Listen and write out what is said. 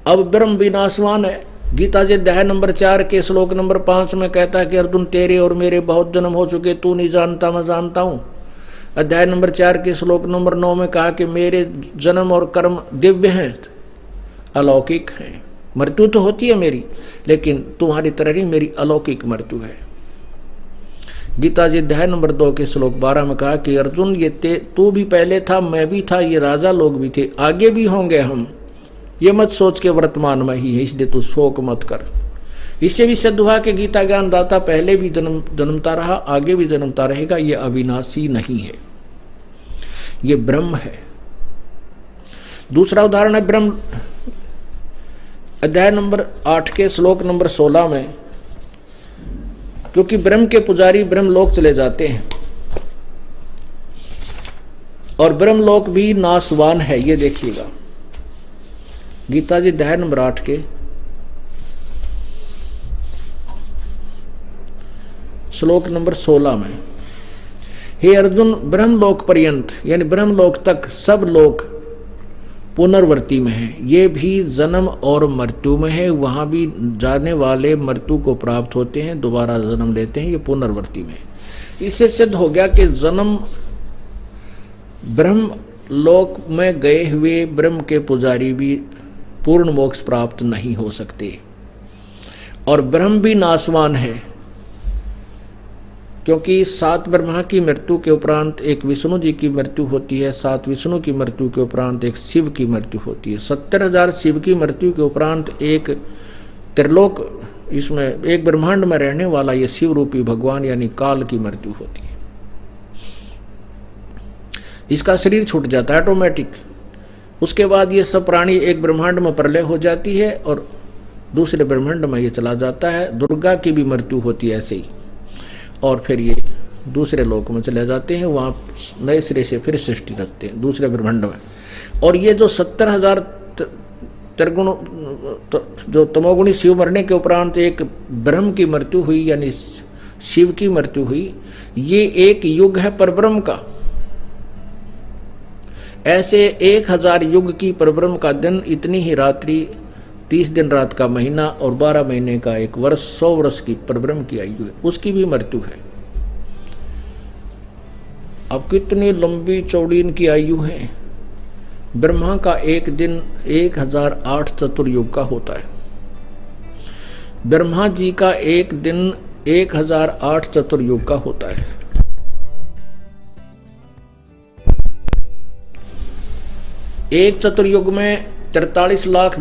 अब ब्रह्म भी नाशवान है। गीता जी अध्याय नंबर 4 के श्लोक नंबर 5 में कहता है कि अर्जुन तेरे और मेरे बहुत जन्म हो चुके, तू नहीं जानता मैं जानता हूं। अध्याय नंबर 4 के श्लोक नंबर 9 में कहा कि मेरे जन्म और कर्म दिव्य हैं, अलौकिक हैं। मृत्यु तो होती है मेरी, लेकिन तुम्हारी तरह नहीं, मेरी अलौकिक मृत्यु है। गीता जी अध्याय नंबर 2 के श्लोक 12 में कहा कि अर्जुन ये तू भी पहले था, मैं भी था, ये राजा लोग भी थे, आगे भी होंगे हम। ये मत सोच के वर्तमान में ही है, इसलिए तू शोक मत कर। इससे भी सिद्ध हुआ कि गीता ज्ञान दाता पहले भी जन्मता रहा, आगे भी जन्मता रहेगा। ये अविनाशी नहीं है, ये ब्रह्म है। दूसरा उदाहरण है ब्रह्म अध्याय नंबर 8 के श्लोक नंबर 16 में, क्योंकि ब्रह्म के पुजारी ब्रह्मलोक चले जाते हैं और ब्रह्मलोक भी नाशवान है। ये देखिएगा गीता जी अध्याय नंबर 8 के श्लोक नंबर 16 में, हे अर्जुन ब्रह्मलोक पर्यंत यानी ब्रह्मलोक तक सब लोग पुनर्वर्ती में है, ये भी जन्म और मृत्यु में है। वहां भी जाने वाले मृत्यु को प्राप्त होते हैं, दोबारा जन्म लेते हैं, ये पुनर्वर्ती में है। इससे सिद्ध हो गया कि जन्म ब्रह्म लोक में गए हुए ब्रह्म के पुजारी भी पूर्ण मोक्ष प्राप्त नहीं हो सकते, और ब्रह्म भी नाशवान है, क्योंकि 7 ब्रह्मा की मृत्यु के उपरांत एक विष्णु जी की मृत्यु होती है, 7 विष्णु की मृत्यु के उपरांत एक शिव की मृत्यु होती है, 70,000 शिव की मृत्यु के उपरांत एक त्रिलोक, इसमें एक ब्रह्मांड में रहने वाला ये शिव रूपी भगवान यानी काल की मृत्यु होती है। इसका शरीर छूट जाता है ऑटोमेटिक। उसके बाद ये सब प्राणी एक ब्रह्मांड में प्रलय हो जाती है और दूसरे ब्रह्मांड में ये चला जाता है। दुर्गा की भी मृत्यु होती है ऐसे ही, और फिर ये दूसरे लोक में चले जाते हैं, वहाँ नए सिरे से फिर सृष्टि रखते हैं दूसरे ब्रह्मांड में। और ये जो 70,000 त्रिगुण जो तमोगुणी शिव मरने के उपरांत एक ब्रह्म की मृत्यु हुई यानी शिव की मृत्यु हुई, ये एक युग है परब्रह्म का। ऐसे 1000 युग की परब्रह्म का दिन, इतनी ही रात्रि, 30 दिन रात का महीना और 12 महीने का एक वर्ष, 100 वर्ष की परब्रह्म की आयु है, उसकी भी मृत्यु है। अब कितनी लंबी चौड़ी इनकी आयु है। ब्रह्मा का एक दिन 1008 चतुर्युग का होता है, ब्रह्मा जी का एक दिन 1008 चतुर्युग का होता है। एक चतुर्युग में 43 लाख